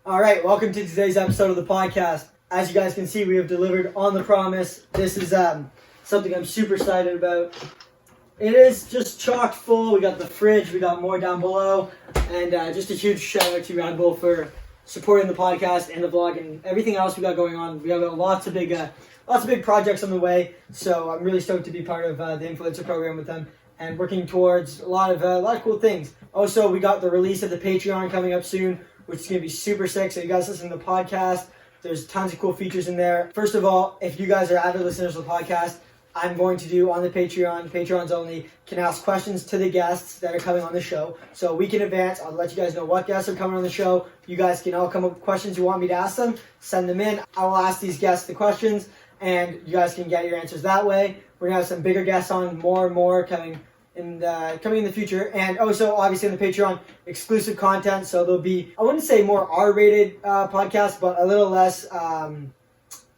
All right, welcome to today's episode of the podcast. As you guys can see, we have delivered on the promise. This is something I'm super excited about. It is just chock full. We got the fridge, we got more down below, and just a huge shout out to Red Bull for supporting the podcast and the vlog and everything else we got going on. We have lots of big projects on the way, so I'm really stoked to be part of the influencer program with them and working towards a lot of cool things. Also, we got the release of the Patreon coming up soon, which is going to be super sick. So you guys listen to the podcast. There's tons of cool features in there. First of all, if you guys are avid listeners of the podcast, I'm going to do on the Patreons only, can ask questions to the guests that are coming on the show. So a week in advance, I'll let you guys know what guests are coming on the show. You guys can all come up with questions you want me to ask them. Send them in. I will ask these guests the questions, and you guys can get your answers that way. We're going to have some bigger guests on, more and more coming in the future. And also, obviously, on the Patreon, exclusive content. So there'll be, I wouldn't say more R-rated podcasts, but a little less,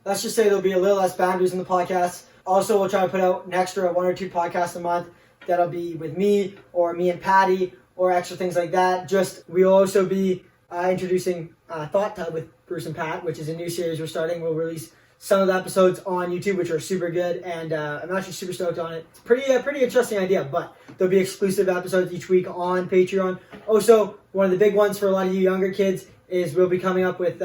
let's just say there'll be a little less boundaries in the podcast. Also, we'll try to put out an extra 1 or 2 podcasts a month that'll be with me or me and Patty or extra things like that. We'll also be introducing Thought Tub with Bruce and Pat, which is a new series we're starting. We'll release some of the episodes on YouTube, which are super good, and I'm actually super stoked on it. It's pretty interesting idea, but there'll be exclusive episodes each week on Patreon. Also, one of the big ones for a lot of you younger kids is we'll be coming up with,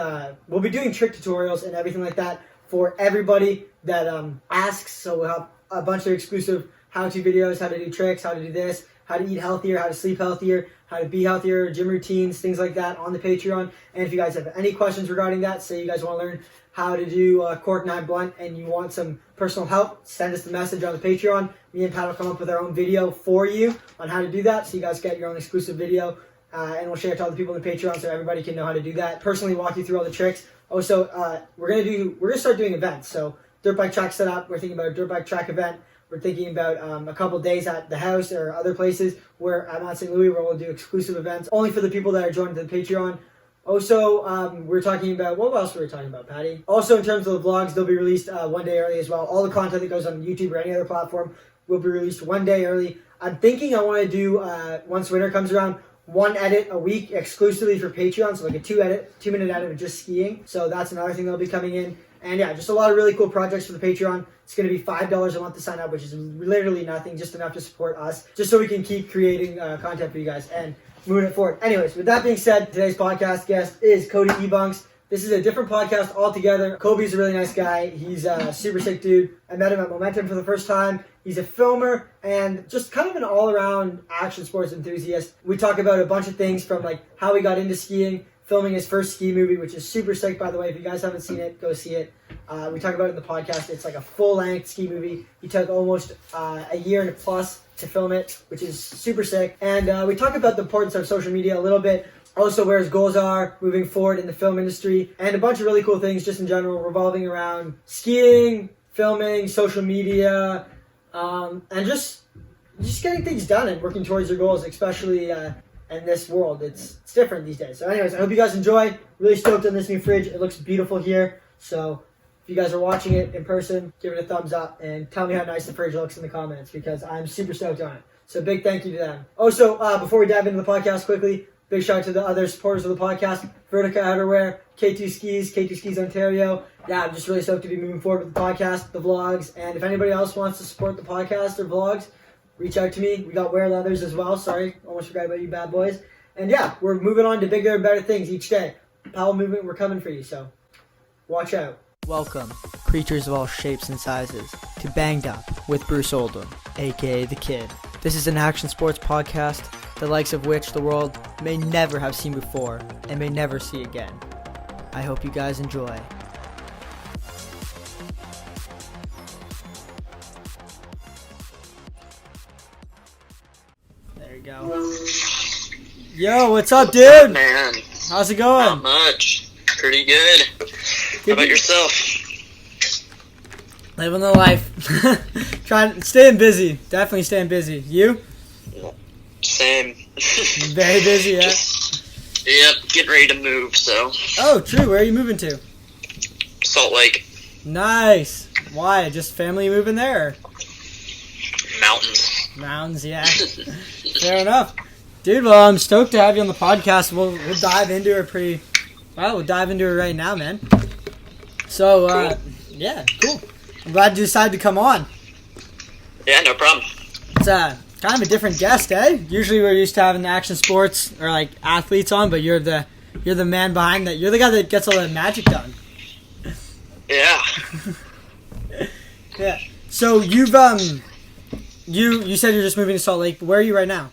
we'll be doing trick tutorials and everything like that for everybody that asks. So we'll have a bunch of exclusive how-to videos, how to do tricks, how to do this, how to eat healthier, how to sleep healthier, how to be healthier, gym routines, things like that on the Patreon. And if you guys have any questions regarding that, say you guys want to learn how to do cork nine blunt and you want some personal help, send us the message on the Patreon. Me and Pat will come up with our own video for you on how to do that, so you guys get your own exclusive video, and we'll share it to all the people in the Patreon so everybody can know how to do that. Personally walk you through all the tricks. Also, we're gonna start doing events. So dirt bike track setup. We're thinking about a dirt bike track event. We're thinking about a couple days at the house or other places where I'm at St. Louis, where we'll do exclusive events only for the people that are joined to the Patreon. Also, we're talking about, what else were we talking about, Patty? Also, in terms of the vlogs, they'll be released 1 day early as well. All the content that goes on YouTube or any other platform will be released 1 day early. I'm thinking I want to do, once winter comes around, 1 edit a week exclusively for Patreon. So like a 2-minute edit of just skiing. So that's another thing that'll be coming in. And yeah, just a lot of really cool projects for the Patreon. It's going to be $5 a month to sign up, which is literally nothing, just enough to support us, just so we can keep creating content for you guys and moving it forward. Anyways, with that being said, today's podcast guest is Colby Ebunks. This is a different podcast altogether. Colby's a really nice guy. He's a super sick dude. I met him at Momentum for the first time. He's a filmer and just kind of an all-around action sports enthusiast. We talk about a bunch of things from like how he got into skiing, filming his first ski movie, which is super sick, by the way. If you guys haven't seen it, go see it. We talk about it in the podcast. It's like a full-length ski movie. He took almost a year and a plus to film it, which is super sick. And we talk about the importance of social media a little bit. Also, where his goals are moving forward in the film industry, and a bunch of really cool things just in general revolving around skiing, filming, social media, and just getting things done and working towards your goals, especially in this world. It's different these days. So anyways, I hope you guys enjoy. Really stoked on this new fridge. It looks beautiful here. So if you guys are watching it in person, give it a thumbs up and tell me how nice the fridge looks in the comments, because I'm super stoked on it. So big thank you to them. Also, before we dive into the podcast quickly, big shout out to the other supporters of the podcast, Vertica Outerwear, K2 Skis Ontario. Yeah, I'm just really stoked to be moving forward with the podcast, the vlogs, and if anybody else wants to support the podcast or vlogs, reach out to me. We got Wear Leathers as well. Sorry, almost forgot about you bad boys. And yeah, we're moving on to bigger and better things each day. Powell Movement, we're coming for you, so watch out. Welcome, creatures of all shapes and sizes, to Banged Up with Bruce Oldham, aka The Kid. This is an action sports podcast, the likes of which the world may never have seen before and may never see again. I hope you guys enjoy. There you go. Yo, what's up, dude? Man. How's it going? Not much. Pretty good. How about yourself? Living the life. Staying busy. Definitely staying busy. You? Same. Very busy, yeah? Yep, getting ready to move, so. Oh, true. Where are you moving to? Salt Lake. Nice. Why? Just family moving there? Mountains. Mountains, yeah. Fair enough. Dude, well, I'm stoked to have you on the podcast. We'll dive into it pretty All right, we'll dive into it right now, man. So, Cool. Yeah, cool. I'm glad you decided to come on. Yeah, no problem. It's kind of a different guest, eh? Usually we're used to having action sports or like athletes on, but you're the man behind that. You're the guy that gets all the magic done. Yeah. Yeah. So you've you said you're just moving to Salt Lake. But where are you right now?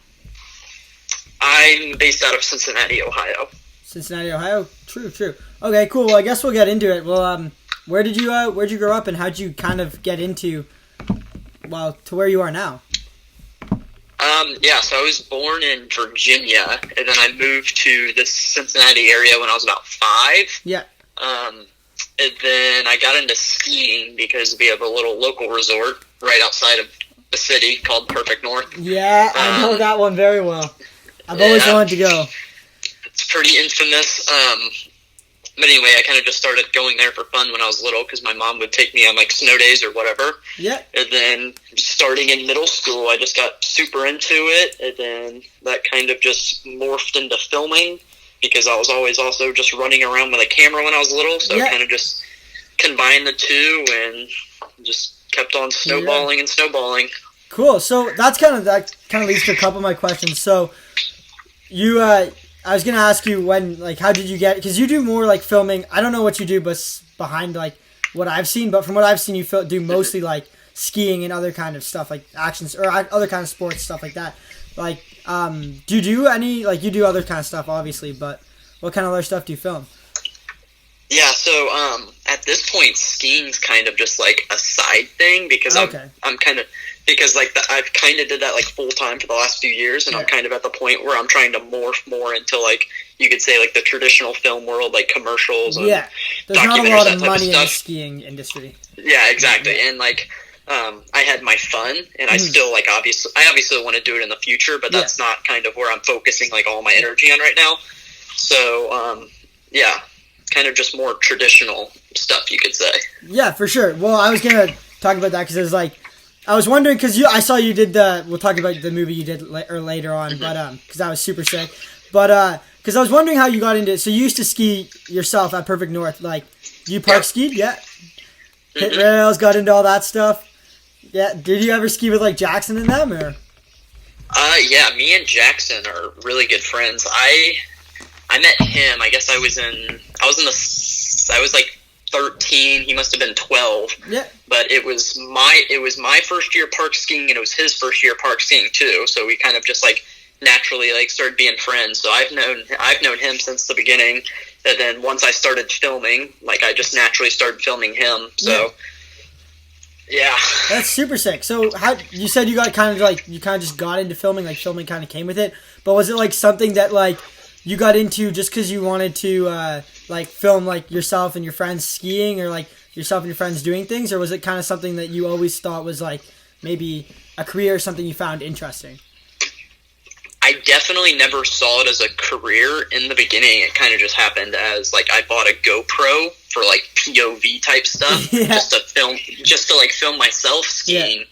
I'm based out of Cincinnati, Ohio. Cincinnati, Ohio. True. Okay, cool. Well, I guess we'll get into it. Well, where'd you grow up and how'd you kind of get into to where you are now? Yeah, so I was born in Virginia, and then I moved to the Cincinnati area when I was about 5. Yeah. And then I got into skiing because we have a little local resort right outside of the city called Perfect North. Yeah, I know that one very well. I've always wanted to go. It's pretty infamous. But anyway, I kind of just started going there for fun when I was little because my mom would take me on like snow days or whatever. Yeah. And then starting in middle school, I just got super into it. And then that kind of just morphed into filming because I was always also just running around with a camera when I was little. So kind of just combined the two and just kept on snowballing and snowballing. Cool. So that kind of leads to a couple of my questions. So you, I was gonna ask you how did you get? Because you do more like filming. I don't know what you do, but behind like what I've seen. But from what I've seen, you do mostly like skiing and other kind of stuff like actions or other kind of sports stuff like that. Like, do you do any you do other kind of stuff obviously? But what kind of other stuff do you film? Yeah, so at this point, skiing's kind of just like a side thing because I'm kind of because I've kind of did that like full time for the last few years, and I'm kind of at the point where I'm trying to morph more into like you could say like the traditional film world, like commercials. And there's not a lot of money in the skiing industry. Yeah, exactly, and like I had my fun, and I still like I obviously want to do it in the future, but that's not kind of where I'm focusing like all my energy on right now. So kind of just more traditional stuff, you could say. Yeah, for sure. Well, I was gonna talk about that because it was like I was wondering because I saw you did we'll talk about the movie you did later on, but because that was super sick. But because I was wondering how you got into it. So you used to ski yourself at Perfect North, like you park skied, hit rails, got into all that stuff. Yeah, did you ever ski with like Jackson and them or? Yeah, me and Jackson are really good friends. I met him. I guess I was like 13. He must have been 12. Yeah. But it was my first year park skiing, and it was his first year park skiing too. So we kind of just like naturally like started being friends. So I've known him since the beginning. And then once I started filming, like I just naturally started filming him. So yeah. That's super sick. So how you said you kind of just got into filming, like filming kind of came with it. But was it like something that like you got into just because you wanted to like film like yourself and your friends skiing or like yourself and your friends doing things, or was it kind of something that you always thought was like maybe a career or something you found interesting? I definitely never saw it as a career in the beginning. It kind of just happened as like I bought a GoPro for like POV type stuff just to film myself skiing.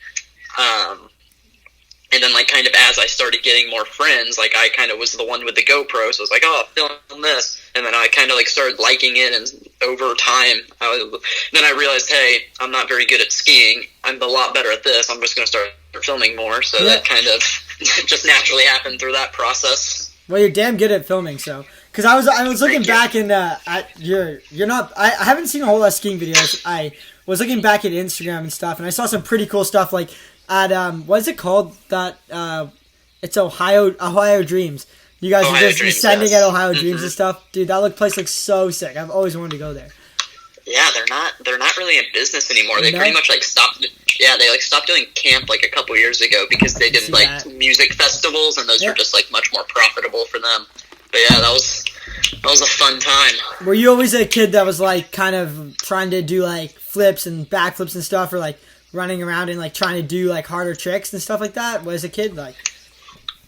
And then, like, kind of as I started getting more friends, like, I kind of was the one with the GoPro, so I was like, oh, film this. And then I kind of, like, started liking it, and over time, then I realized, hey, I'm not very good at skiing. I'm a lot better at this. I'm just going to start filming more. So that kind of just naturally happened through that process. Well, you're damn good at filming, so. Because I was looking back at you're not, I haven't seen a whole lot of skiing videos. I was looking back at Instagram and stuff, and I saw some pretty cool stuff, like, at what is it called? That it's Ohio Dreams. You guys are just descending at Ohio Dreams and stuff, dude. That place looks so sick. I've always wanted to go there. Yeah, they're not really in business anymore. They pretty much like stopped. Yeah, they like stopped doing camp like a couple years ago because they did like music festivals, and those were just like much more profitable for them. But yeah, that was a fun time. Were you always a kid that was like kind of trying to do like flips and backflips and stuff, or like running around and like trying to do like harder tricks and stuff like that? As a kid, like?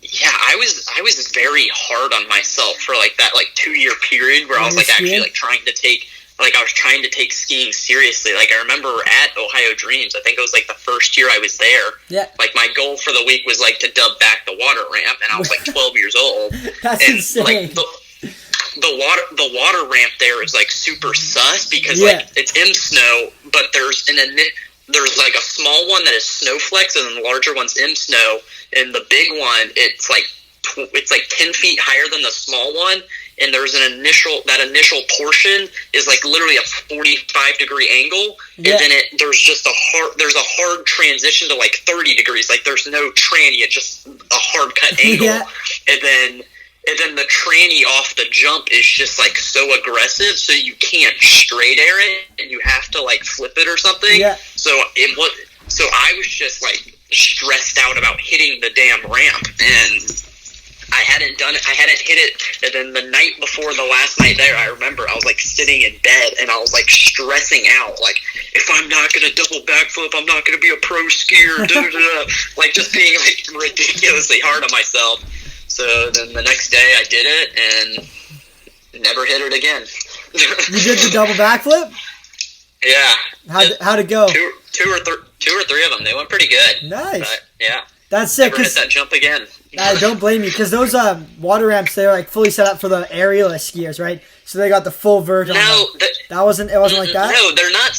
Yeah, I was very hard on myself for like that like 2-year period where I was like actually like trying to take skiing seriously. Like I remember at Ohio Dreams, I think it was like the first year I was there. Yeah. Like my goal for the week was like to dub back the water ramp, and I was like 12 years old. That's insane. Like the water ramp there is like super sus because like it's in snow, but there's like a small one that is snowflakes, and then the larger one's in snow, and the big one it's like 10 feet higher than the small one, and there's that initial portion is like literally a 45-degree angle, and then there's a hard transition to like 30 degrees, like there's no tranny, it's just a hard cut angle, and then the tranny off the jump is just like so aggressive, so you can't straight air it, and you have to like flip it or something. So I was just like stressed out about hitting the damn ramp, and I hadn't done it. I hadn't hit it. And then the night before the last night there, I remember I was like sitting in bed and I was like stressing out. Like, if I'm not going to double backflip, I'm not going to be a pro skier. Like just being like ridiculously hard on myself. So then the next day I did it and never hit it again. You did the double backflip? Yeah. How'd it go? Two or three of them. They went pretty good. Nice. But, yeah. That's sick. Never hit that jump again. I don't blame you, because those water ramps, they're like fully set up for the aerialist skiers, right? So they got the full version. No, it wasn't like that. No, they're not.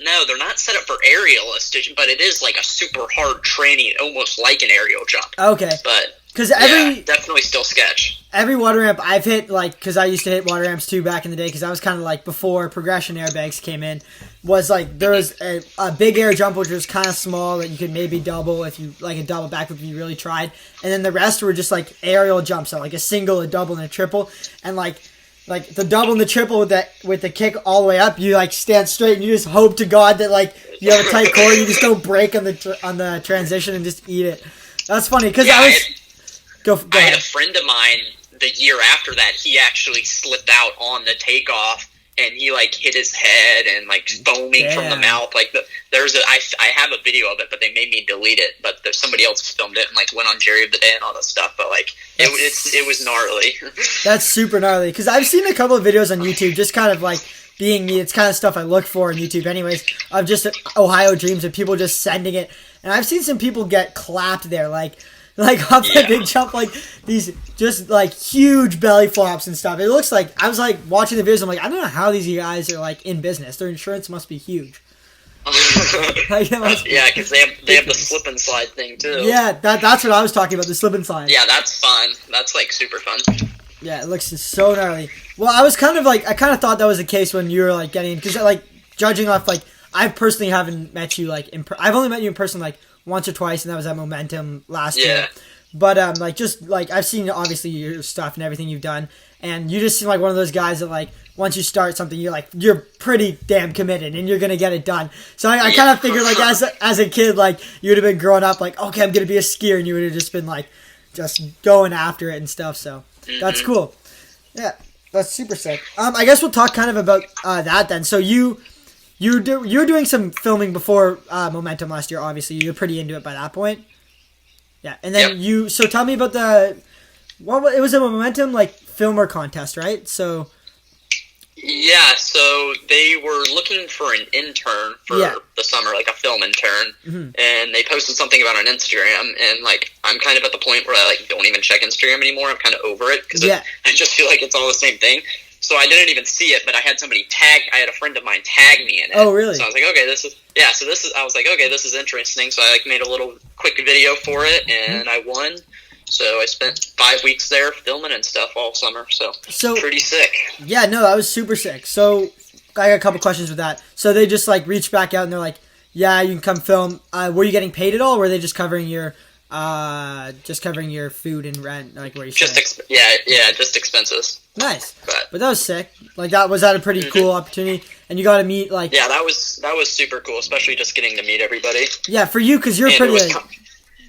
No, they're not set up for aerialist, but it is like a super hard training, almost like an aerial jump. Okay, but because definitely still sketch. Every water ramp I've hit, like, because I used to hit water ramps too back in the day, because I was kind of like before progression airbags came in, was like there was a big air jump which was kind of small that you could maybe double if you like a double backflip if you really tried, and then the rest were just like aerial jumps, so like a single, a double, and a triple, and like the double and the triple with the kick all the way up, you like stand straight and you just hope to God that like you have a tight core, you just don't break on the transition and just eat it. That's funny because I had a friend of mine the year after that. He actually slipped out on the takeoff and he like hit his head and like foaming from the mouth. Like I have a video of it, but they made me delete it. But there's somebody else filmed it and like went on Jerry of the Day and all that stuff. But like it was gnarly. That's super gnarly because I've seen a couple of videos on YouTube, just kind of like being me. It's kind of stuff I look for on YouTube, anyways. Of just Ohio Dreams and people just sending it, and I've seen some people get clapped there, like off that big jump, like these just like huge belly flops and stuff. It looks like, I was like watching the videos, I'm like, I don't know how these guys are like in business. Their insurance must be huge. Yeah, because they have the slip and slide thing too. Yeah, that's what I was talking about, the slip and slide. Yeah, that's fun. That's like super fun. Yeah, it looks so gnarly. Well, I kind of thought that was the case when you were like getting, because like judging off, like I personally haven't met you like I've only met you in person like once or twice, and that was at Momentum last year. But like just like I've seen obviously your stuff and everything you've done, and you just seem like one of those guys that like once you start something, you're pretty damn committed and you're gonna get it done. So I kind of figured like as a kid, like you would have been growing up like, okay, I'm gonna be a skier, and you would have just been like just going after it and stuff. So that's cool. Yeah, that's super sick. I guess we'll talk kind of about that then. So you were doing some filming before Momentum last year. Obviously, you were pretty into it by that point. Yeah, and then so tell me about it was a Momentum like filmer contest, right? So yeah, so they were looking for an intern for the summer, like a film intern, and they posted something about it on Instagram, and like I'm kind of at the point where I like don't even check Instagram anymore. I'm kind of over it because I just feel like it's all the same thing. So I didn't even see it, but I had I had a friend of mine tag me in it. Oh, really? So I was like, okay, I was like, okay, this is interesting. So I like made a little quick video for it, and I won. So I spent 5 weeks there filming and stuff all summer. So pretty sick. Yeah, no, that was super sick. So I got a couple questions with that. So they just like reached back out and they're like, yeah, you can come film. Were you getting paid at all? Or were they just covering your food and rent, like where you stay? Just expenses. Nice, but that was sick. Like was that a pretty cool opportunity? And you got to meet like that was super cool, especially just getting to meet everybody. Yeah, for you because you're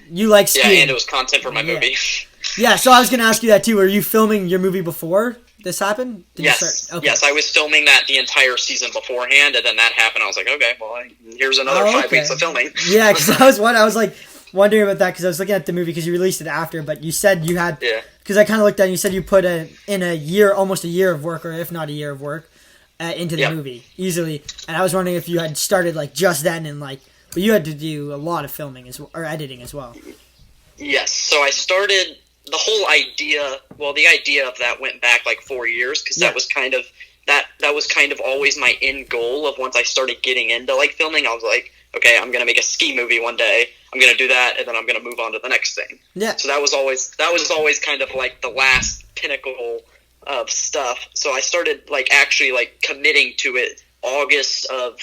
you like skiing. Yeah, and it was content for my movie. Yeah, so I was gonna ask you that too. Were you filming your movie before this happened? Yes, I was filming that the entire season beforehand, and then that happened. I was like, okay, well, here's another 5 weeks of filming. Yeah, because I was like wondering about that because I was looking at the movie because you released it after, but you said you had because I kind of looked at it and you said you put in a year, almost a year of work, or if not a year of work, into the movie easily. And I was wondering if you had started like just then and like, but you had to do a lot of filming or editing as well. Yes, so I started the whole idea, well, the idea of that went back like 4 years, because that was kind of always my end goal of once I started getting into like filming. I was like, okay, I'm gonna make a ski movie one day. I'm gonna do that, and then I'm gonna move on to the next thing. Yeah. So that was always kind of like the last pinnacle of stuff. So I started like actually like committing to it August of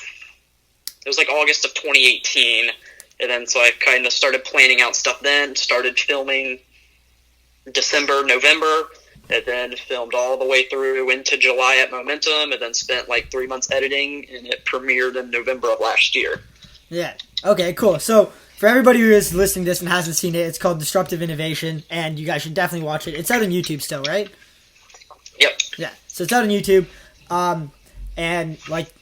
2018, and then so I kind of started planning out stuff. Then started filming December, November, and then filmed all the way through into July at Momentum, and then spent like 3 months editing, and it premiered in November of last year. Yeah. Okay, cool. So for everybody who is listening to this and hasn't seen it, it's called Disruptive Innovation, and you guys should definitely watch it. It's out on YouTube still, right? Yep. Yeah. So it's out on YouTube. And like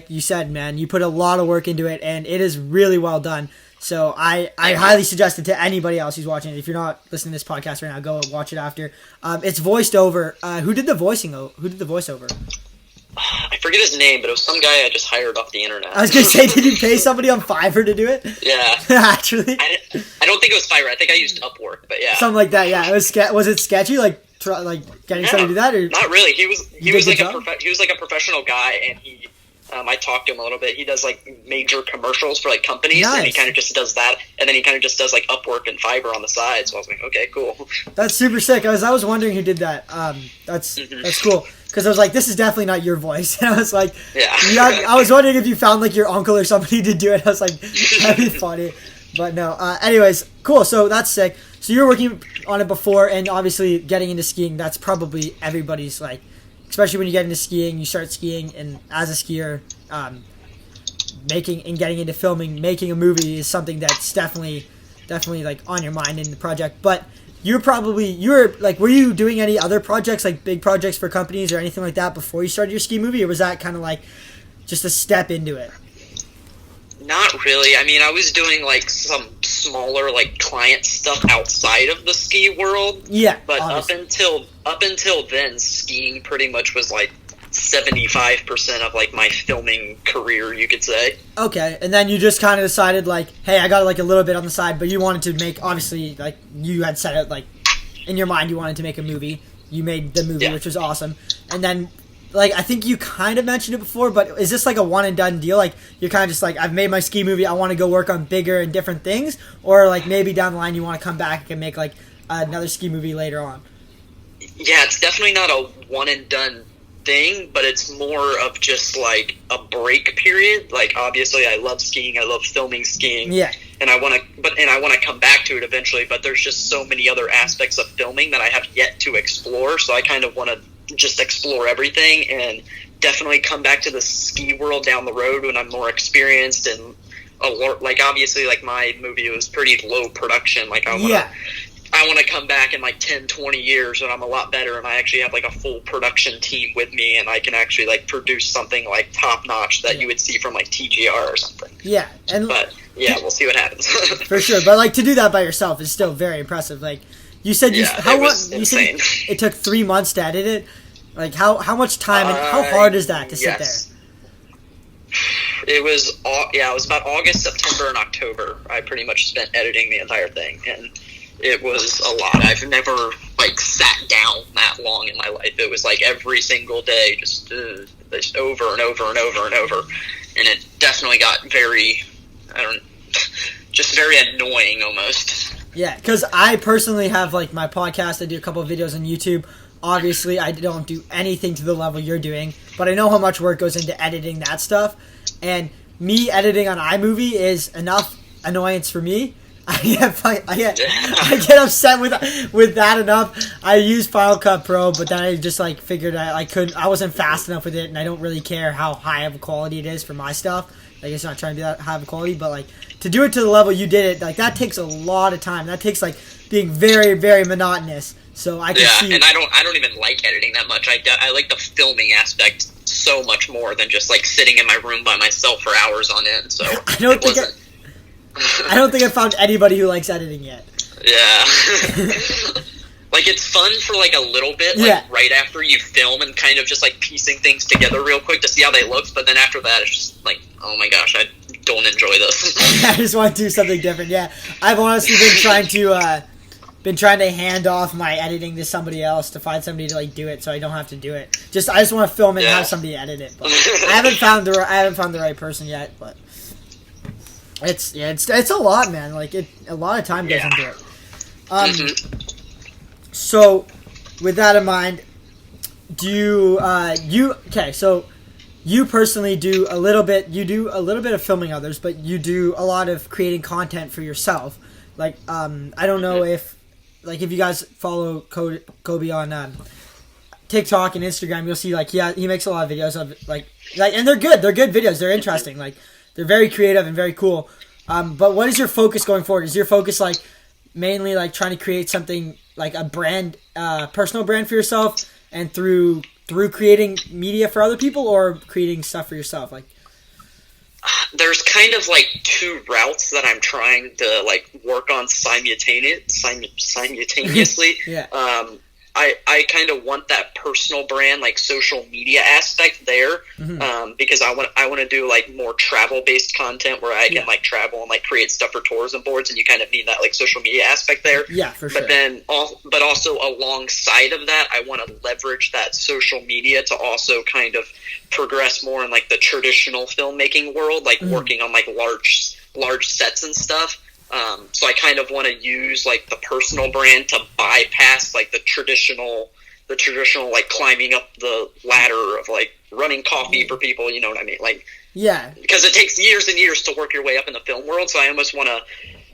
you said, man, you put a lot of work into it, and it is really well done. So I highly suggest it to anybody else who's watching it. If you're not listening to this podcast right now, go watch it after. It's voiced over. Who did the voiceover? I forget his name, but it was some guy I just hired off the internet. I was gonna say, did you pay somebody on Fiverr to do it? Yeah. Actually, I don't think it was Fiverr. I think I used Upwork, but yeah, something like that. Yeah, it was. Was it sketchy? Like getting somebody to do that, or not really? He was like a professional guy, and he. I talked to him a little bit. He does like major commercials for like companies, nice. And he kind of just does that, and then he kind of just does like Upwork and Fiverr on the side. So I was like, okay, cool. That's super sick. I was wondering who did that. That's cool. Because I was like, this is definitely not your voice. And I was like, yeah. I was wondering if you found like your uncle or somebody to do it. I was like, that'd be funny. But no. Anyways, cool. So that's sick. So you were working on it before, and obviously getting into skiing, that's probably everybody's like, especially when you get into skiing, you start skiing, and as a skier, getting into filming, making a movie is something that's definitely like on your mind in the project. But were you doing any other projects, like big projects for companies or anything like that before you started your ski movie, or was that kind of like just a step into it? Not really. I mean, I was doing like some smaller like client stuff outside of the ski world. Yeah. But obviously. up until then, skiing pretty much was like 75% of like my filming career, you could say. Okay, and then you just kind of decided like, hey, I got like a little bit on the side, but you wanted to make, obviously, like you had set it like in your mind, you wanted to make a movie. You made the movie, which was awesome, and then. Like, I think you kind of mentioned it before, but is this like a one-and-done deal? Like, you're kind of just like, I've made my ski movie, I want to go work on bigger and different things? Or, like, maybe down the line you want to come back and make, like, another ski movie later on? Yeah, it's definitely not a one-and-done thing, but it's more of just, like, a break period. Like, obviously, I love skiing, I love filming skiing. Yeah. And I want to come back to it eventually, but there's just so many other aspects of filming that I have yet to explore, so I kind of want to just explore everything and definitely come back to the ski world down the road when I'm more experienced and like obviously like my movie was pretty low production. Like I want to come back in like 10, 20 years when I'm a lot better and I actually have like a full production team with me and I can actually like produce something like top notch that you would see from like TGR or something. Yeah. But yeah, we'll see what happens. For sure. But like to do that by yourself is still very impressive. Like you said, said it took 3 months to edit it. Like how much time and how hard is that to sit there? It was about August, September, and October. I pretty much spent editing the entire thing, and it was a lot. I've never like sat down that long in my life. It was like every single day, just over and over and over and over, and it definitely got very annoying almost. Yeah, because I personally have, like, my podcast. I do a couple of videos on YouTube. Obviously, I don't do anything to the level you're doing, but I know how much work goes into editing that stuff. And me editing on iMovie is enough annoyance for me. I get upset with that enough. I use Final Cut Pro, but then I just, like, figured I wasn't fast enough with it, and I don't really care how high of a quality it is for my stuff. Like, it's not trying to be that high of a quality, but, like, to do it to the level you did it, like, that takes a lot of time. That takes, like, being very, very monotonous. So I can see... Yeah, and I don't even like editing that much. I like the filming aspect so much more than just, like, sitting in my room by myself for hours on end. So I don't think I found anybody who likes editing yet. Yeah. Like, it's fun for, like, a little bit, like, right after you film and kind of just, like, piecing things together real quick to see how they look, but then after that, it's just, like, oh my gosh, I don't enjoy this. I just want to do something different, yeah. I've honestly been been trying to hand off my editing to somebody else to find somebody to like do it, so I don't have to do it. I just want to film it and have somebody edit it. But I haven't found the right person yet. But it's a lot, man. Like a lot of time goes into it. So with that in mind, do so you personally do a little bit of filming others, but you do a lot of creating content for yourself. Like I don't know if you guys follow Colby on TikTok and Instagram, you'll see he makes a lot of videos of and they're good videos, they're interesting, like they're very creative and very cool. But what is your focus going forward? Is your focus mainly trying to create something like a brand, personal brand for yourself, and through creating media for other people, or creating stuff for yourself? There's kind of two routes that I'm trying to work on simultaneously. Yeah. I kind of want that personal brand, social media aspect there, because I want to do more travel based content where I can travel and create stuff for tourism boards, and you kind of need that social media aspect there. Yeah, for sure. But also alongside of that, I want to leverage that social media to also kind of progress more in the traditional filmmaking world, working on large sets and stuff. So I kind of want to use the personal brand to bypass the traditional climbing up the ladder of running coffee for people, you know what I mean? Because it takes years and years to work your way up in the film world, so I almost want to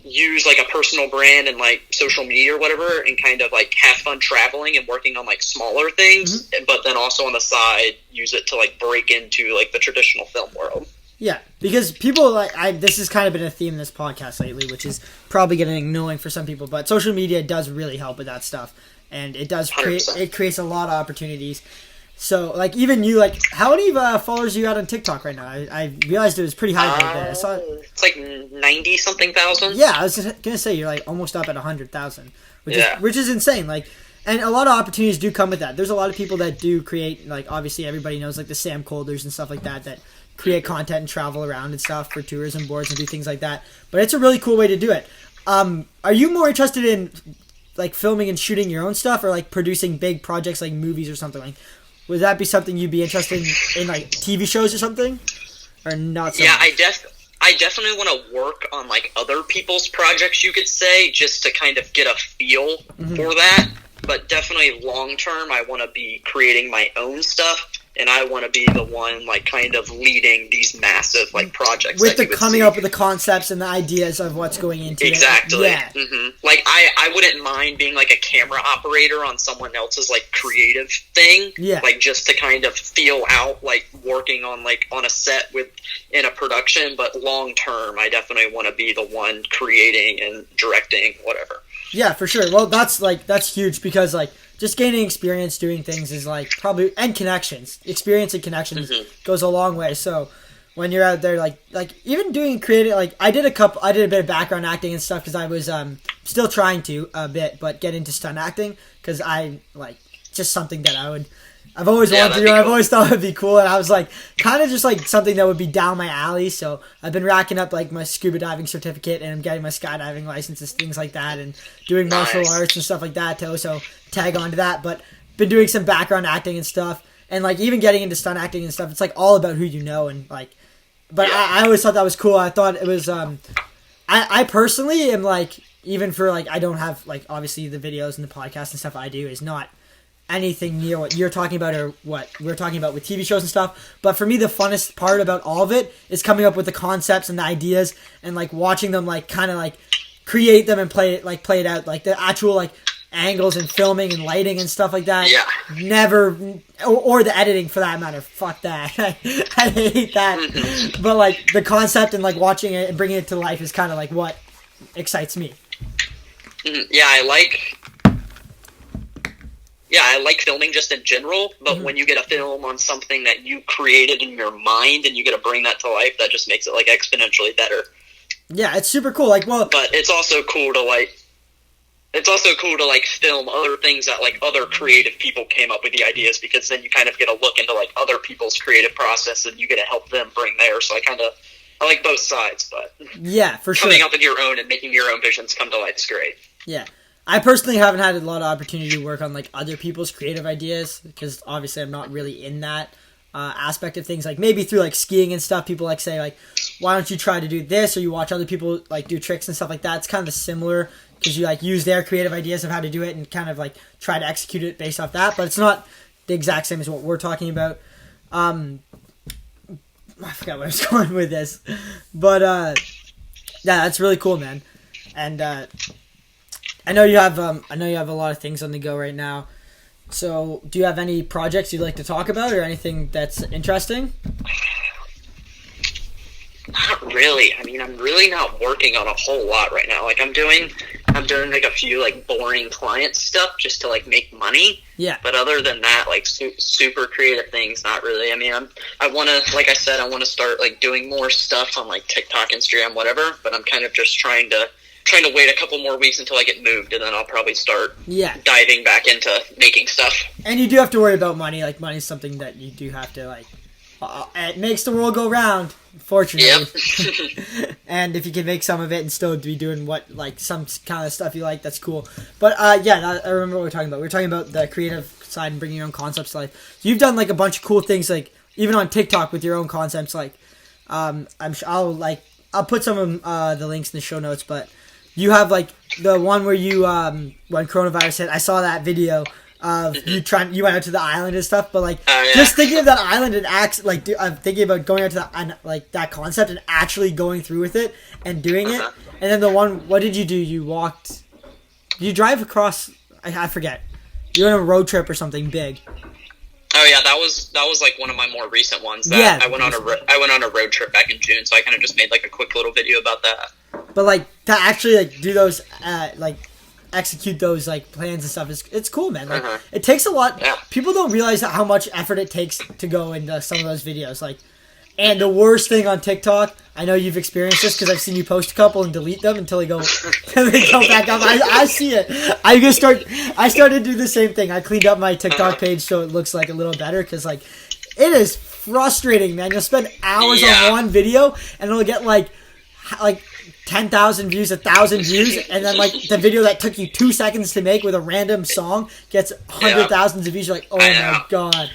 use a personal brand and social media or whatever, and kind of have fun traveling and working on smaller things, but then also on the side use it to break into the traditional film world. Yeah, because people this has kind of been a theme in this podcast lately, which is probably getting annoying for some people, but social media does really help with that stuff, and it does creates a lot of opportunities. So even you, how many followers you got on TikTok right now? I realized it was pretty high right there. I saw it's 90 something thousand. Yeah, I was gonna say you're almost up at 100,000, which is insane. And a lot of opportunities do come with that. There's a lot of people that do create, obviously everybody knows the Sam Colders and stuff like that create content and travel around and stuff for tourism boards and do things like that. But it's a really cool way to do it. Are you more interested in filming and shooting your own stuff, or producing big projects like movies or something? Would that be something you'd be interested in TV shows or something? Or not so much? I definitely want to work on other people's projects, you could say, just to kind of get a feel for that. But definitely long term, I want to be creating my own stuff, and I want to be the one kind of leading these massive projects. With coming up with the concepts and the ideas of what's going into exactly. it. Exactly. Yeah. I wouldn't mind being a camera operator on someone else's creative thing. Yeah. Just to kind of feel out working on on a set in a production. But long term, I definitely want to be the one creating and directing whatever. Yeah, for sure. Well, that's huge, because just gaining experience doing things is probably, and connections. Experience and connections goes a long way. So when you're out there, even doing creative, I did a bit of background acting and stuff, because I was still trying to a bit, but get into stunt acting, because I just something that I've always wanted to do. Cool. I've always thought it would be cool, and I was kind of just something that would be down my alley. So I've been racking up my scuba diving certificate, and I'm getting my skydiving licenses, things like that, and doing martial arts and stuff like that to also tag onto that. But been doing some background acting and stuff, and even getting into stunt acting and stuff. It's all about who you know, and but I always thought that was cool. I thought it was I personally am even for I don't have obviously the videos and the podcast and stuff I do is not anything near what you're talking about or what we're talking about with TV shows and stuff. But for me, the funnest part about all of it is coming up with the concepts and the ideas, and watching them kind of create them and play it out, the actual angles and filming and lighting and stuff like that. Yeah. Never, or the editing for that matter. Fuck that. I hate that. But the concept and watching it and bringing it to life is kind of what excites me. Yeah, I like filming just in general, but when you get a film on something that you created in your mind and you get to bring that to life, that just makes it exponentially better. Yeah, it's super cool. But it's also cool to film other things that other creative people came up with the ideas, because then you kind of get a look into other people's creative process, and you get to help them bring theirs. So I like both sides, but yeah, for sure. Coming up with your own and making your own visions come to life is great. Yeah. I personally haven't had a lot of opportunity to work on like other people's creative ideas because obviously I'm not really in that aspect of things. Like maybe through like skiing and stuff, people like say like, why don't you try to do this, or you watch other people like do tricks and stuff like that. It's kind of similar because you like use their creative ideas of how to do it and kind of like try to execute it based off that. But it's not the exact same as what we're talking about. I forgot where I was going with this, but yeah, that's really cool, man. And I know you have a lot of things on the go right now. So, do you have any projects you'd like to talk about, or anything that's interesting? Not really. I mean, I'm really not working on a whole lot right now. Like, I'm doing like a few like boring client stuff just to like make money. Yeah. But other than that, like super creative things, not really. I mean, I want to, like I said, I want to start like doing more stuff on like TikTok, Instagram, whatever. But I'm kind of just trying to wait a couple more weeks until I get moved, and then I'll probably start diving back into making stuff. And you do have to worry about money. Like, money is something that you do have to, like, it makes the world go round, fortunately. Yep. And if you can make some of it and still be doing some kind of stuff you like, that's cool. But, I remember what we were talking about. We were talking about the creative side and bringing your own concepts to life. So you've done, like, a bunch of cool things, like, even on TikTok with your own concepts, like, I'm sure I'll put some of the links in the show notes, but you have, like, the one where you, when coronavirus hit, I saw that video of you went out to the island and stuff, but, like, just thinking of that island and I'm thinking about going out to that concept and actually going through with it and doing it. And then the one, what did you do? Did you drive across, I forget. You went on a road trip or something big. Oh yeah, that was like one of my more recent ones. I went on a road trip back in June, so I kind of just made like a quick little video about that. But like to actually like do those execute those like plans and stuff it's cool, man. Like it takes a lot. Yeah. People don't realize how much effort it takes to go into some of those videos. Like, and the worst thing on TikTok, I know you've experienced this because I've seen you post a couple and delete them until they go back up. I see it. I started to do the same thing. I cleaned up my TikTok page so it looks like a little better because like it is frustrating, man. You'll spend hours on one video and it'll get like 10,000 views, 1,000 views, and then like the video that took you 2 seconds to make with a random song gets hundred thousands of views. You're like, oh my god.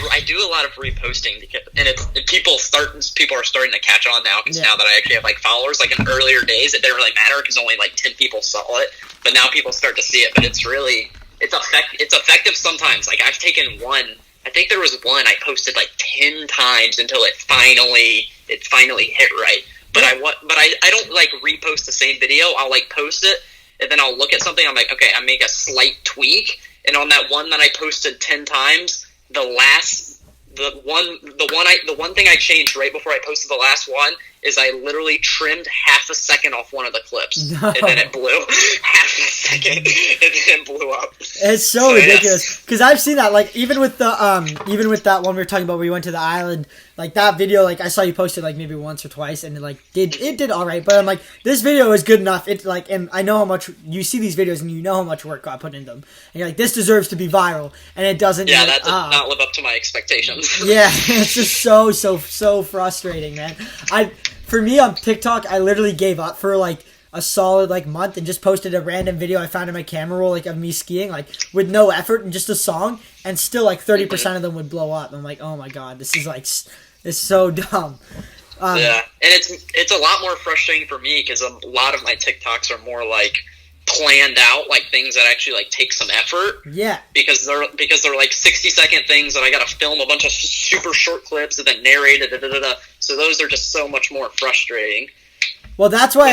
I do a lot of reposting and people are starting to catch on now because now that I actually have like followers. Like in earlier days, it didn't really matter because only like 10 people saw it, but now people start to see it. But it's effective sometimes. Like I've taken one. I think there was one I posted like 10 times until it finally hit right. But I don't like repost the same video. I'll like post it and then I'll look at something. I'm like, okay, I make a slight tweak, and on that one that I posted 10 times, the one thing I changed right before I posted the last one is I literally trimmed half a second off one of the clips, and then it blew half a second, and then it blew up. It's so ridiculous because I've seen that. Like even with that one we were talking about where you went to the island, like that video, like I saw you posted like maybe once or twice, and it did all right. But I'm like, this video is good enough. It's like, and I know how much you see these videos, and you know how much work got put into them, and you're like, this deserves to be viral, and it doesn't. Yeah, that did not live up to my expectations. Yeah, it's just so frustrating, man. For me on TikTok, I literally gave up for like a solid like month and just posted a random video I found in my camera roll like of me skiing, like with no effort and just a song, and still like 30% of them would blow up. I'm like, oh my god, this is like it's so dumb. And it's a lot more frustrating for me because a lot of my TikToks are more like planned out, like things that actually like take some effort. Yeah. Because they're like 60-second things that I gotta film a bunch of super short clips and then narrate it. So those are just so much more frustrating. Well, that's why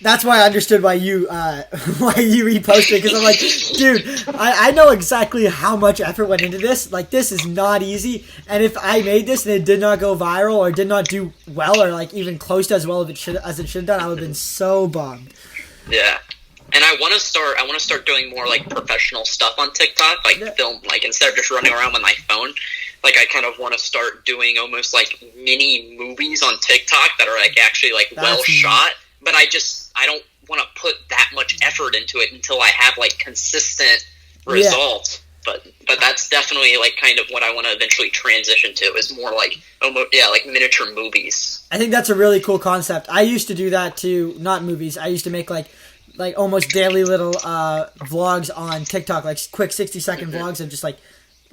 I understood why you reposted, because I'm like, dude, I know exactly how much effort went into this. Like, this is not easy, and if I made this and it did not go viral or did not do well or like even close to as well as it should have done, I would have been so bummed. Yeah. And I want to start doing more like professional stuff on TikTok, like film, like instead of just running around with my phone. Like I kind of want to start doing almost like mini movies on TikTok that are like actually like well shot. But I don't want to put that much effort into it until I have like consistent results. But that's definitely like kind of what I want to eventually transition to is more like like miniature movies. I think that's a really cool concept. I used to do that too. Not movies. I used to make like almost daily little vlogs on TikTok, like quick 60-second vlogs of just like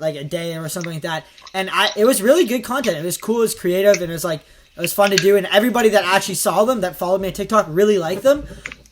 a day or something like that. And it was really good content. It was cool. It was creative, and it was fun to do. And everybody that actually saw them, that followed me on TikTok, really liked them.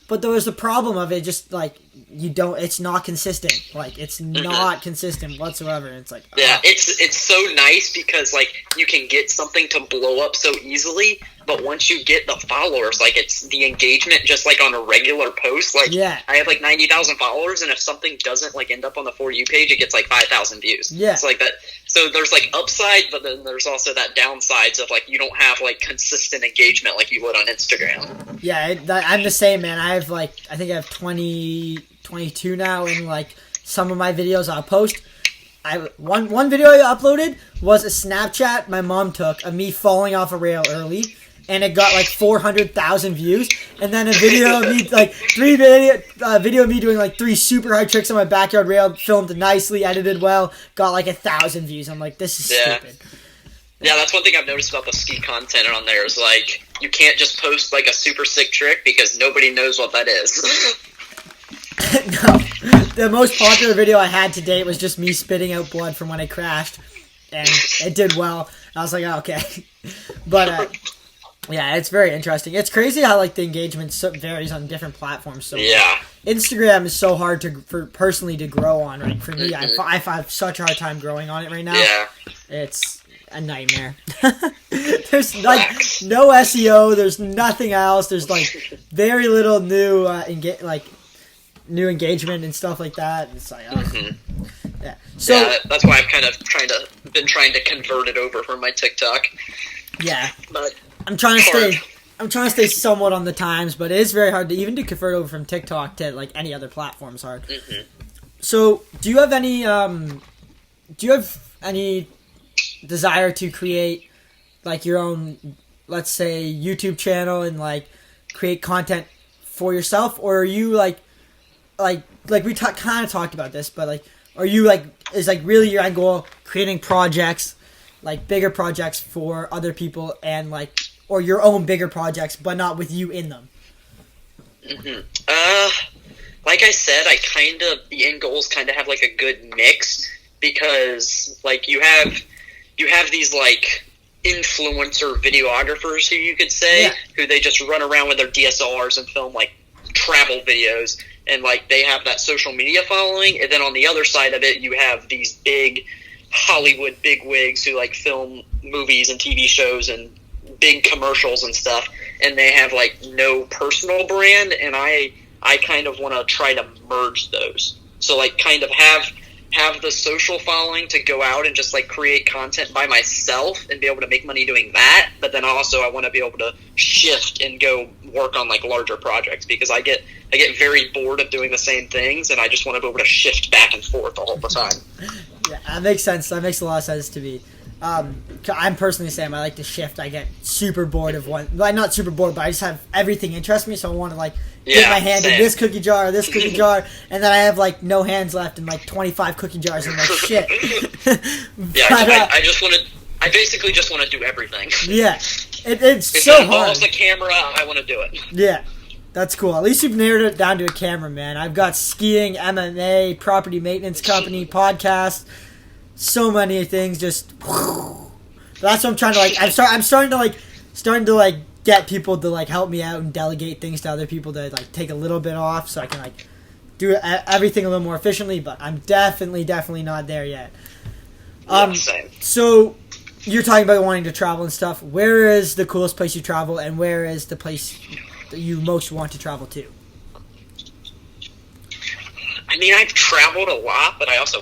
But there was the problem of it, just like it's not consistent. Like it's not consistent whatsoever. It's like it's so nice because like you can get something to blow up so easily, but once you get the followers, like it's the engagement just like on a regular post. Like I have like 90,000 followers, and if something doesn't like end up on the For You page, it gets like 5,000 views. Yeah, it's like that. So there's like upside, but then there's also that downsides of like you don't have like consistent engagement like you would on Instagram. Yeah, I'm the same, man. I think I have 22 now, and like some of my videos I'll post. One video I uploaded was a Snapchat my mom took of me falling off a rail early, and it got like 400,000 views. And then a video of me video of me doing like 3 super high tricks on my backyard rail, filmed nicely, edited well, got like 1,000 views. I'm like, this is stupid. Yeah, that's one thing I've noticed about the ski content on there is like you can't just post like a super sick trick because nobody knows what that is. No, the most popular video I had to date was just me spitting out blood from when I crashed, and it did well. I was like, oh, okay. But yeah, it's very interesting. It's crazy how like the engagement varies on different platforms. So Instagram is so hard for personally to grow on. Right, for me, I have such a hard time growing on it right now. Yeah, it's a nightmare. There's like no SEO. There's nothing else. There's like very little new new engagement and stuff like that. It's like, yeah. So that's why I've kind of been trying to convert it over from my TikTok. Yeah, but I'm trying to stay somewhat on the times, but it is very hard to even convert over from TikTok to like any other platform is hard. So, do you have any desire to create like your own, let's say, YouTube channel and like create content for yourself, or are you like we kind of talked about this, but like, are you like, is like really your end goal creating projects, like bigger projects for other people, and like, or your own bigger projects but not with you in them? Like I said, the end goals kind of have like a good mix, because like you have these like influencer videographers who you could say, who they just run around with their DSLRs and film like travel videos, and like they have that social media following. And then on the other side of it, you have these big Hollywood bigwigs who like film movies and TV shows and big commercials and stuff, and they have like no personal brand. And I kind of want to try to merge those, so like kind of have the social following to go out and just like create content by myself and be able to make money doing that. But then also I want to be able to shift and go work on like larger projects, because I get very bored of doing the same things, and I just want to be able to shift back and forth all the time. Yeah, that makes sense. That makes a lot of sense to me. I'm personally the same. I like to shift. I get super bored of one. Like, not super bored, but I just have everything interest me, so I want to like get my hand in this cookie jar, and then I have like no hands left and like 25 cookie jars, and I'm like, shit. I basically just want to do everything. Yeah, it's if so it involves hard. the camera, I want to do it. Yeah, that's cool. At least you've narrowed it down to a camera, man. I've got skiing, MMA, property maintenance company, podcast. So many things, just that's what I'm trying to like. I'm starting to get people to like help me out and delegate things to other people to like take a little bit off, so I can like do everything a little more efficiently. But I'm definitely not there yet. Same. So you're talking about wanting to travel and stuff. Where is the coolest place you travel, and where is the place that you most want to travel to? I mean, I've traveled a lot, but I also